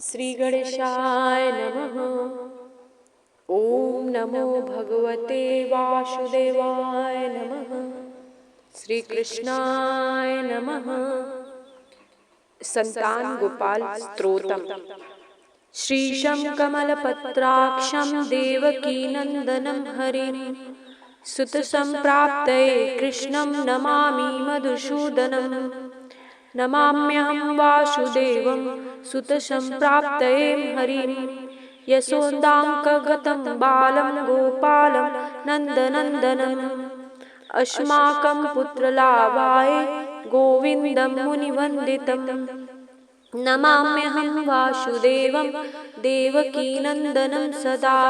श्री गणेशाय नमः। ओम नमो भगवते वासुदेवाय नमः। श्री कृष्णाय नमः। संतान गोपाल स्तोत्रम। श्रीशं कमलपत्राक्षं देवकी नंदनं हरिं सुतसंप्राप्तये कृष्णं नमामि मधुसूदनं। नमाम्यहं वासुदेवं सुतसंप्राप्तये हरिं यशोदाङ्कगतं बालं गोपालं नन्दनन्दनम्। अस्माकं पुत्रलाभाय गोविन्दं मुनिवन्दितम्। नमाम्यहं वासुदेवं देवकीनन्दनं सदा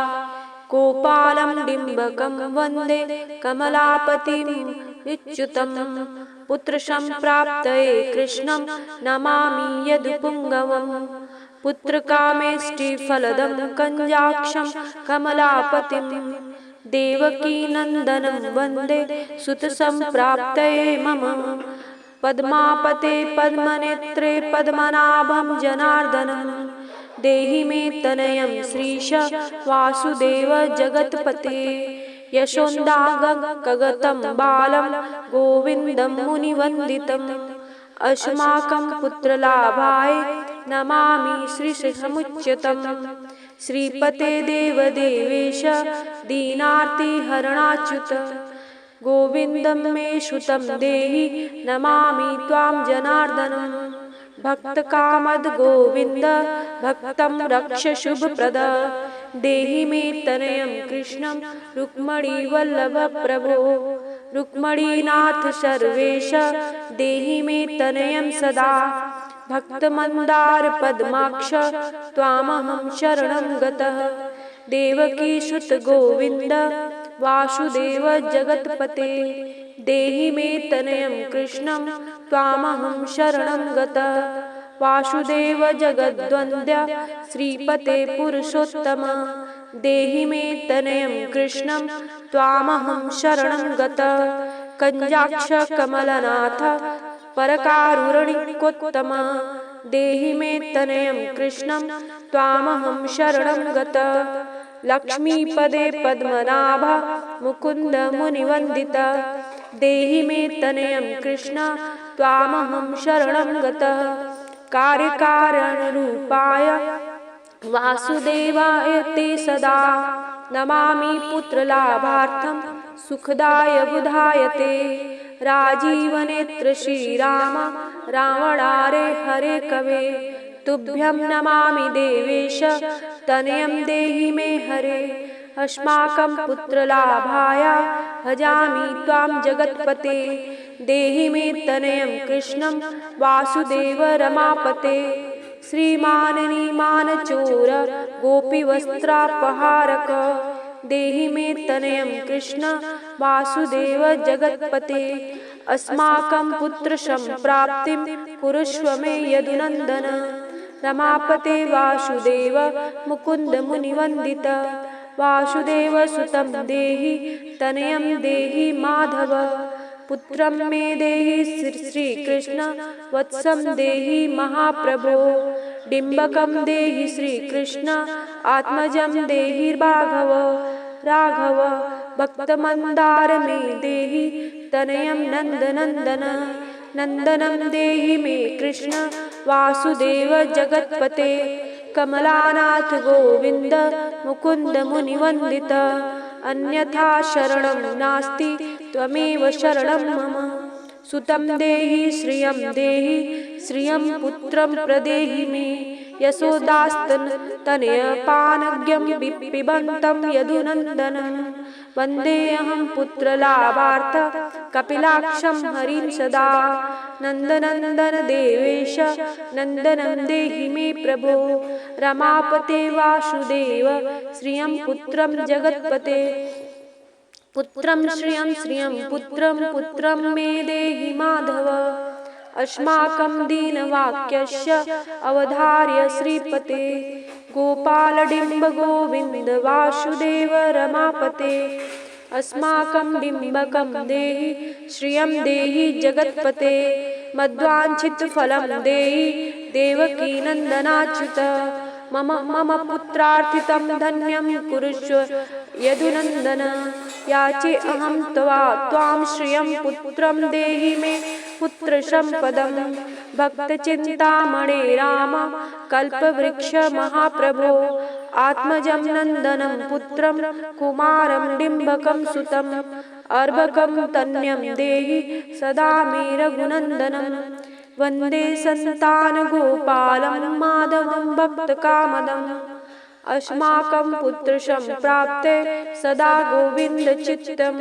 गोपालं डिम्बकं वन्दे कमलापतिम् इच्युतम्। पुत्रसंप्राप्तये कृष्णं नमामि यदुपुङ्गवम्। पुत्रकामेष्टिफलदं कञ्जाक्षं कमलापतिम् देवकीनन्दनं वन्दे सुतसंप्राप्तये मम। पद्मापते पद्मनेत्रे पद्मनाभं जनार्दनं देहि मे तनयं श्रीश वासुदेव जगत्पते। यशोदाङ्कगतं बालं गोविन्दं मुनिवन्दितम्। अस्माकं पुत्रलाभाय नमामि श्रीशमुच्यतम्। श्रीपते देवदेवेश दीनार्तिहरणाच्युत गोविन्दं मे सुतं देहि नमामि त्वां जनार्दनं। भक्तकामद गोविन्द भक्तं रक्ष शुभप्रद देहि मे तनयं कृष्णं रुक्मिणीवल्लभ प्रभो। रुक्मिणीनाथ सर्वेश देहि मे तनयं सदा। भक्तमन्दार पद्माक्ष त्वामहं शरणं गतः। देवकीसुत गोविन्द वासुदेव जगत्पते देहि मे तनयं कृष्णं त्वामहं शरणं गतः। वासुदेव जगद्वन्द्य श्रीपते पुरुषोत्तम देहि मे तनयं कृष्णं त्वामहं शरणं गतः। कञ्जाक्ष कमलनाथ परकारुणिकोत्तम देहि मे तनयं कृष्णं त्वामहं शरणं गतः। लक्ष्मीपदे पद्मनाभ मुकुन्द मुनिवन्दित देहि मे तनयं कृष्ण त्वामहं शरणं गतः। कार्यकारणरूपाय वासुदेवाय ते सदा नमामि पुत्रलाभार्थं सुखदाय बुधाय ते। राजीवनेत्र श्रीराम रावणारे हरे कवे तुभ्यं नमामि देवेश तनयं देहि मे हरे। अस्माकं पुत्रलाभाय भजामि त्वां जगत्पते देहि मे तनयं कृष्णं वासुदेव रमापते। श्रीमाननीमानचोर गोपीवस्त्रापहारक देहि मे तनयं कृष्ण वासुदेव जगत्पते। अस्माकं पुत्रसंप्राप्तिं कुरुष्व मे यदुनन्दन। रमापते वासुदेव मुकुन्द मुनिवन्दित वासुदेव सुतं देहि तनयं देहि माधव। पुत्रं मे देहि श्रीकृष्ण वत्सं देहि महाप्रभो। डिम्बकं देहि श्रीकृष्ण आत्मजं देहि राघव। राघव भक्तमन्दार मे देहि तनयं नन्दनन्दन। नन्दनं देहि मे कृष्ण वासुदेव जगत्पते। कमलानाथ गोविन्द मुकुन्द मुनिवन्दित अन्यथा शरणं नास्ति त्वमेव शरणं मम। सुतं देहि श्रियं देहि श्रियं पुत्रं प्रदेहि मे। यशोदास्तनयपानज्ञं पिबन्तं यदुनन्दनं। वन्देऽहं पुत्रलाभार्थ कपिलाक्षं हरिं सदा। नन्दनन्दन देवेश नन्दनं देहि मे प्रभो। रमापते वासुदेव श्रियं पुत्रं जगत्पते। पुत्रं श्रियं श्रियं पुत्रं पुत्रं मे देहि माधव। अस्माकं दीनवाक्यस्य अवधार्य श्रीपते। गोपालडिम्ब गोविन्द वासुदेव रमापते। अस्माकं डिम्बकं देहि श्रियं देहि जगत्पते। मद्वाञ्छितफलं देहि देवकीनन्दनाच्युत मम मम पुत्रार्थितं धन्यं कुरुष्व यदुनन्दन। याचे अहं त्वां श्रियं पुत्रं देहि मे पुत्रसम्पदं। भक्तचिन्तामणे राम कल्पवृक्ष महाप्रभो। आत्मजं नन्दनं पुत्रं कुमारं डिम्बकं सुतम्। अर्भकं तन्यं देहि सदा मे रघुनन्दनं। वन्दे सन्तानगोपालं माधवं भक्तकामदम्। अस्माकं पुत्रसम्प्राप्ते सदा गोविन्दचित्तम्।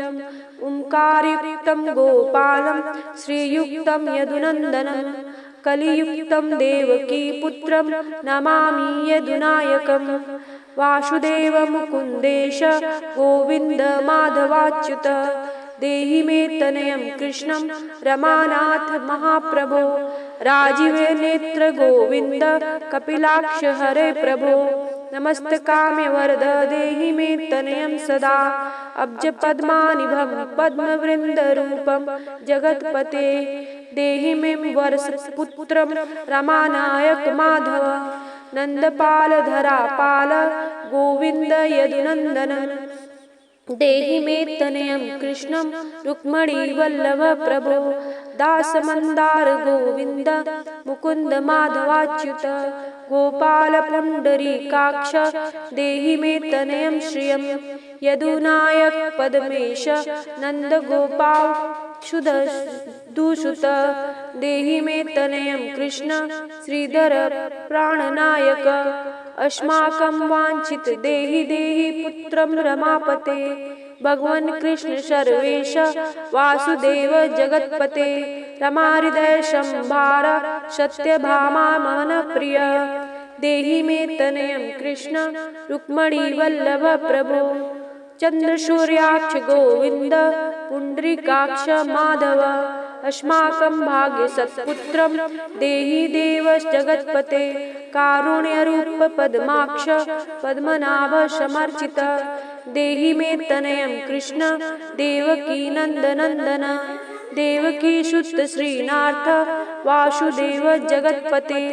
ओंकारयुक्तं गोपालं श्रीयुक्तं यदुनन्दनं। कलियुक्तं देवकीपुत्रं नमामि यदुनायकम्। वासुदेव मुकुन्देश गोविन्द माधवाच्युत। देहि मे तनयं कृष्णं रमानाथ महाप्रभो। राजीवे नेत्र गोविन्द कपिलाक्ष हरे प्रभो। नमस्तकाम्य वरद देहि मे तनयं सदा। अब्ज पद्मानिभं पद्मवृन्दरूपं जगत्पते। देहि मे वरसपुत्रं रमानायक माधव। नन्दपाल धरापाल गोविन्द यदुनन्दनं। देहि मे तनयं कृष्णं रुक्मिणी वल्लभ प्रभो। दासमन्दार गोविन्द मुकुन्द माधवाच्युत। गोपाल पुण्डरीकाक्ष देहि मे तनयं श्रियं। यदुनायक पद्मेश नन्दगोपाक्षुधदूषुत। देहि मे तनयं कृष्ण श्रीधर प्राणनायक। अस्माकं वाञ्छित देहि देहि पुत्रं रमापते। भगवन् कृष्ण सर्वेश वासुदेव जगत्पते। रमाहृदय संभार सत्यभामा मनप्रिय। देहि मे तनयं कृष्ण रुक्मिणी वल्लभ प्रभो। चन्द्रसूर्याक्ष गोविन्द पुण्डरीकाक्ष माधव। अस्माकं भाग्यसत्पुत्रं देहि देव जगत्पते। कारुण्यरूप पद्माक्ष पद्मनाभ समर्चित। देहि मे तनयं कृष्ण देवकी नन्दनन्दन। देवकी सुत श्रीनाथ वासुदेव जगत्पते।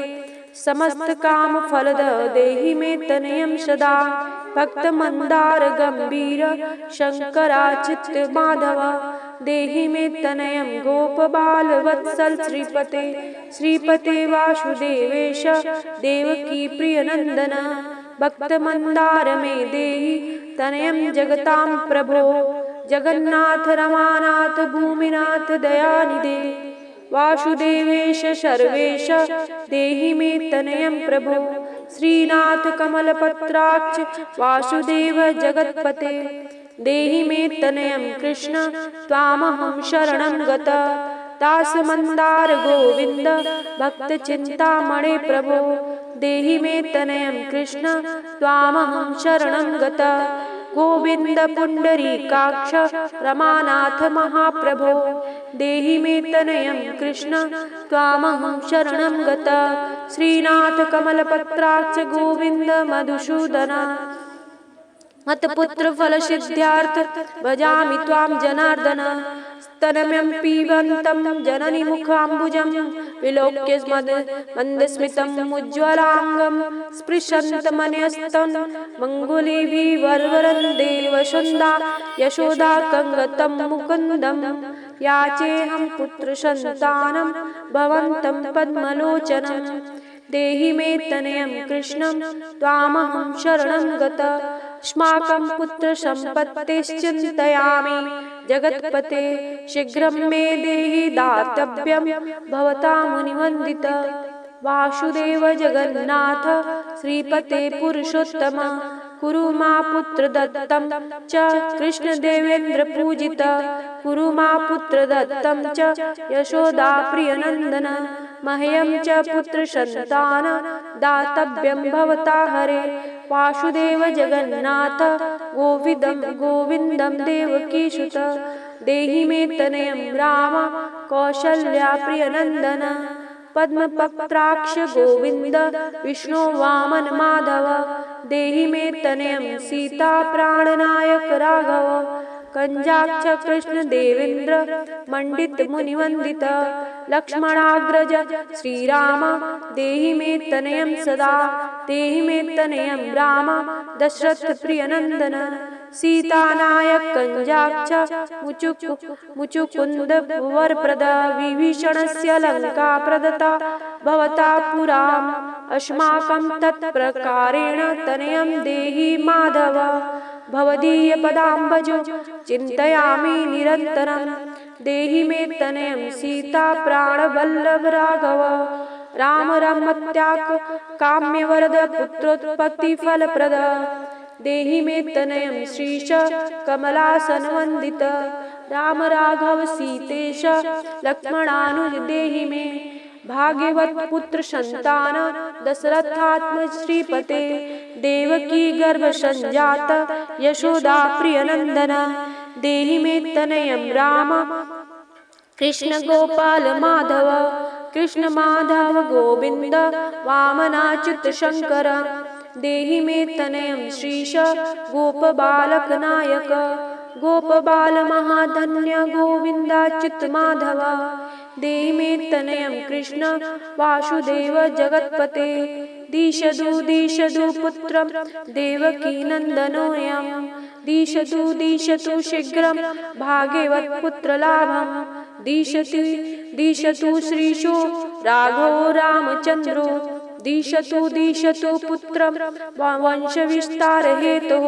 समस्त काम फलद देहि मे तनयं सदा। भक्त मंदार गंभीर शंकराचित माधव। देहि मे तनयं गोपबाल वत्सल श्रीपते। श्रीपते वासुदेवेश देवकी प्रियनंदन। भक्त मंदार मे देहि तनयं जगतां प्रभो। जगन्नाथ रमानाथ भूमिनाथ दयानिधे। वासुदेवेश सर्वेश देहि मे तनयं प्रभो। श्रीनाथ कमलपत्राक्ष वासुदेव जगत्पते। देहि मे तनयं कृष्ण त्वामहं शरणं गतः। दासमन्दार गोविन्द भक्तचिन्तामणे प्रभो। देहि मे तनयं कृष्ण त्वामहं शरणं गतः। गोविन्द पुण्डरीकाक्ष रमानाथ महाप्रभो। देहि मे तनयं कृष्ण त्वामहं शरणं गतः। श्रीनाथ कमलपत्राक्ष गोविन्द मधुसूदन। मत्पुत्र फलसिद्ध्यार्थ भजामि त्वां जनार्दन। स्तनम्यं पिबन्तं जननी मुखाम्बुजं। विलोक्य मन्दस्मितं उज्ज्वलाङ्गं। स्पृशन्तमन्यस्तं मङ्गुलीभिः वरवरन्दे वसुन्दा यशोदा कङ्गतं मुकुन्दम्। याचेऽहं पुत्रसन्तानं भवन्तं पद्मलोचनं। देहि मे तनयं कृष्णं त्वामहं शरणं गतः। अस्माकं पुत्रसम्पत्तिश्चिन्तयामि जगत्पते। शीघ्रं मे देहि दातव्यं भवता मुनिवन्दित। वासुदेव जगन्नाथ श्रीपते पुरुषोत्तम। कुरु मा पुत्रदत्तं च कृष्णदेवेन्द्र पूजित। कुरु मा पुत्रदत्तं च यशोदा प्रियनन्दन। मह्यं च पुत्रसन्तान दातव्यं भवता हरे। वासुदेव जगन्नाथ गोविन्दं देवकीसुत। देहि मे तनयं राम कौसल्या प्रियनन्दन। पद्मपत्राक्ष गोविन्द विष्णु वामन माधव। देहि मे तनयं सीता प्राणनायक राघव। कंजाक्ष कृष्ण देवेंद्र मंडित मुनिवंदित लक्ष्मणाग्रज श्रीराम देहि मे तनयं सदा देहि मे तनयं राम दशरथ प्रियनंदन सीतानायक कंजाक्ष मुचुकुंद वरप्रद विभीषणस्य लंका प्रदता भवता पुराम् अस्माकं तत्प्रकारेण तनयं देहि माधव भवदीय पदाम्बजो चिन्तयामि निरन्तरं देहि मे तनयं सीता प्राणवल्लभ राघव राम रमत्याग काम्यवरद पुत्रोत्पत्ति फलप्रद देहि मे तनयं श्रीश कमलासनवन्दित राम राघव सीतेश लक्ष्मणानुज देहि मे भाग्यवत पुत्र संतान दशरथात्म श्रीपते देवकी गर्भ संजात यशोदा प्रियनंदन देहि मे तनयं राम कृष्ण गोपाल माधव कृष्ण माधव गोविंद वामनाच्युत शंकर देहि मे तनयं श्रीश गोप बालक नायक गोप बाल महाधन्य गोविंदाच्युत माधव देहि मे तनयं कृष्ण वासुदेव जगत्पते दिशतु पुत्रं देवकी नन्दनोऽयं दिशतु शीघ्रं भाग्यवत् पुत्रलाभं दिशतु श्रीशो राघवो रामचन्द्रो दिशतु पुत्रं वंशविस्तारहेतुः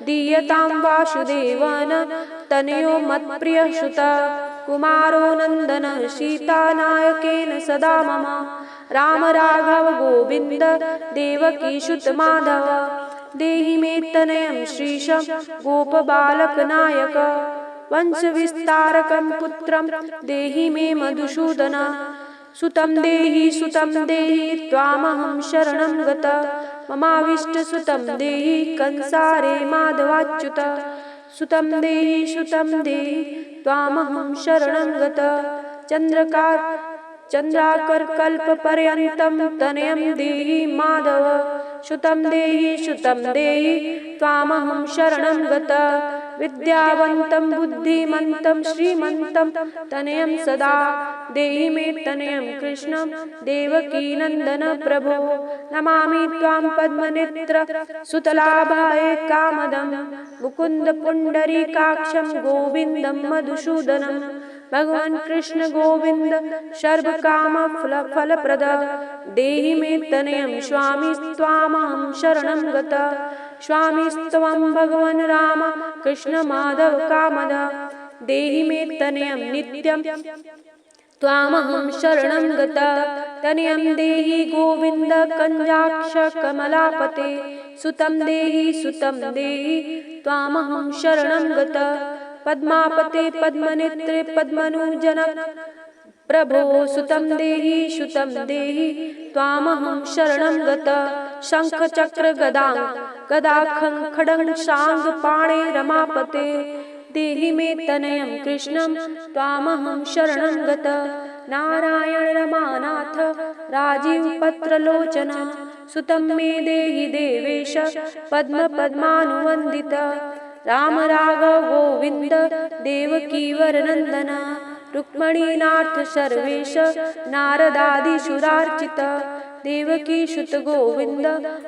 दीयतां वासुदेवन तनयो मत्प्रियसुता कुमारो नन्दन सीतानायकेन सदा मम राम राघव गोविंद देवकीसुत माधव देहि मे तनयं श्रीशं गोपबालकनायक वंशविस्तारकं पुत्रं देहि मे मधुसूदन सुतं देहि त्वामहं शरणं गत ममाविष्टसुतं देहि कंसारे माधवाच्युत सुतं देहि त्वामहं शरणं गत चन्द्राकरकल्पपर्यन्तं तनयं देहि माधव सुतं देहि त्वामहं शरणं गत विद्यावन्तं बुद्धिमन्तं श्रीमन्तं तनयं सदा देहि मे तनयं कृष्णं देवकीनन्दन प्रभो नमामि त्वां पद्मनेत्र सुतलाभाय कामदं मुकुन्द पुण्डरीकाक्षं गोविन्दं मधुसूदनं भगवान् कृष्ण गोविंद सर्वकाम फलप्रद देहि मे तनयं स्वामी त्वामहं शरणं गत स्वामिस्त्वं भगवन् राम कृष्ण माधव कामद देहि मे तनयं नित्यं त्वामहं शरणं गत तनयं देहि गोविंद कंजाक्ष कमलापते सुतं देहि त्वामहं शरणं गत पद्मापते पद्मनेत्रे पद्मनुजनक प्रभो सुतं देहि त्वामहं शरणं गत शंख चक्र गदाखं खड्ग शांग पाणे रमापते देहि मे तनयं कृष्णं त्वामहं शरणं गत नारायण रमानाथ राजीव पत्रलोचन सुतं मे देहि देवेश पद्मानुवन्दित राम राघव गोविंद देवकी वरनंदन रुक्मणीनाथ सर्वेश नारदादिसुरार्चित देवकी सुत गोविंद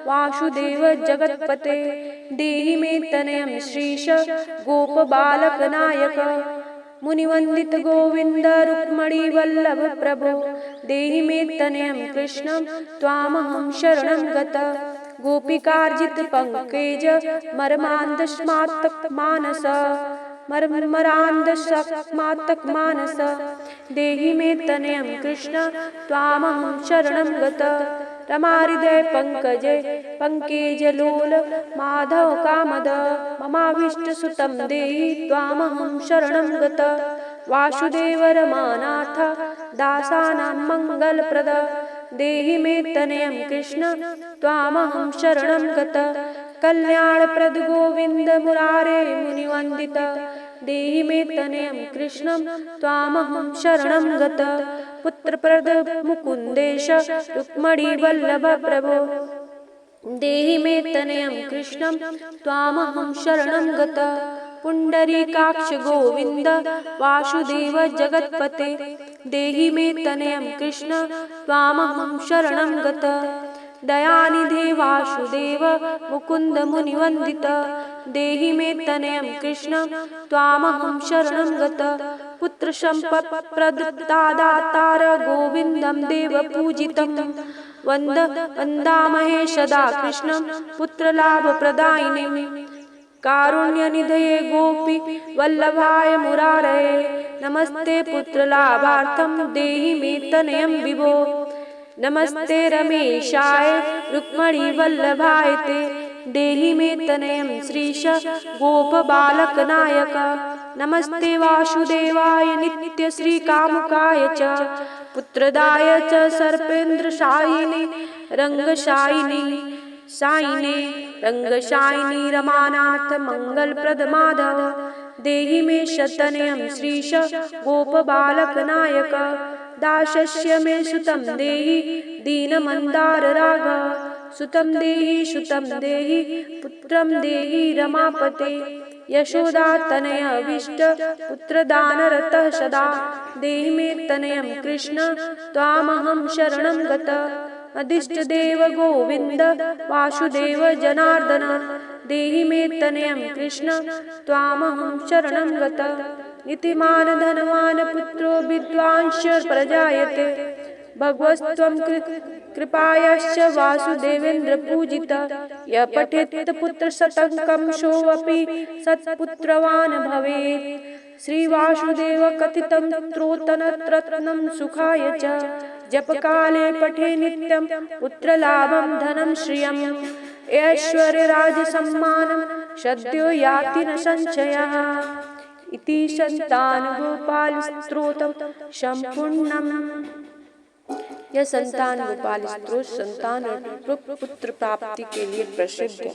वासुदेव जगत्पते देहि मे तनयं श्रीश गोप बालक नायक मुनिवंदित गोविंद रुक्मणी वल्लभ प्रभो देहि मे तनयं कृष्णं त्वामहं शरणं गत गोपिकार्जित पंकज मर्मान्धस्मात्तक मानस देहि मे तनयं कृष्ण त्वामहं शरणं गत रमाहृदय पंकजलोल माधव कामद ममाभीष्टसुतं देहि त्वामहं शरणं गत वासुदेव रमानाथ दासानां मंगलप्रद देहि मे तनयं कृष्ण त्वामहं शरणं गत कल्याणप्रद गोविंद मुरारे मुनिवंदित देहि मे तनयं कृष्णं त्वामहं शरणं गत पुत्रप्रद मुकुन्देश रुक्मणी वल्लभ प्रभो देहि मे तनयं कृष्णं त्वामहं शरणं गत पुंडरीकाक्ष गोविंद वासुदेव जगत्पते देहि मे तनयं कृष्ण त्वामहं शरणं गत। दयानिधे वासुदेव मुकुंद मुनिवंदित देहि मे तनयं कृष्ण त्वामहं शरणं गत। पुत्र संपत्प्रदातार गोविंदं देवपूजितं वन्दामहे सदा कृष्णं पुत्रलाभप्रदायिने। कारुण्यनिधये गोपी वल्लभाय मुरारये नमस्ते पुत्रलाभार्थं देहि मे तनयं विभो। नमस्ते रमेशाय रुक्मिणी वल्लभाय ते देहि मे तनयं श्रीश गोपबालकनायक। नमस्ते वासुदेवाय नित्य श्रीकामुकाय च पुत्रदाय च सर्पेन्द्रशायिने रंगशायिनी रमानाथ मंगलप्रद माधव देहि मे तनयं श्रीश गोपबालकनायक। दासस्य मे सुतं देहि दीनमन्दार राग सुतं देहि पुत्रं देहि रमापते। यशोदातनय अभीष्ट पुत्रदानरतः सदा देहि मे तनयं कृष्ण त्वामहं शरणं गत। अदिष्टदेव गोविंद वासुदेव जनार्दन देहि मे तनयं कृष्ण त्वामहं शरणं गत। नीतिमान धनवान पुत्रो विद्वांस प्रजायते भगवस्त्वं कृपायाश्च वासुदेवेन्द्र पूजिता। यः पठेत् पुत्रशतकं सोऽपि सत्पुत्रवान् भवेत्। श्रीवासुदेव कथितं स्तोत्ररत्नं सुखाय च जपकाले पठे नित्यं पुत्रलाभं धनं श्रियम्। ऐश्वर्यराजसम्मानं सद्यो याति न संशयः। इति संतानगोपाल स्तोत्रम संपूर्णम्। यह संतान गोपाल स्तोत्र संतान और पुत्र प्राप्ति के लिए प्रसिद्ध है।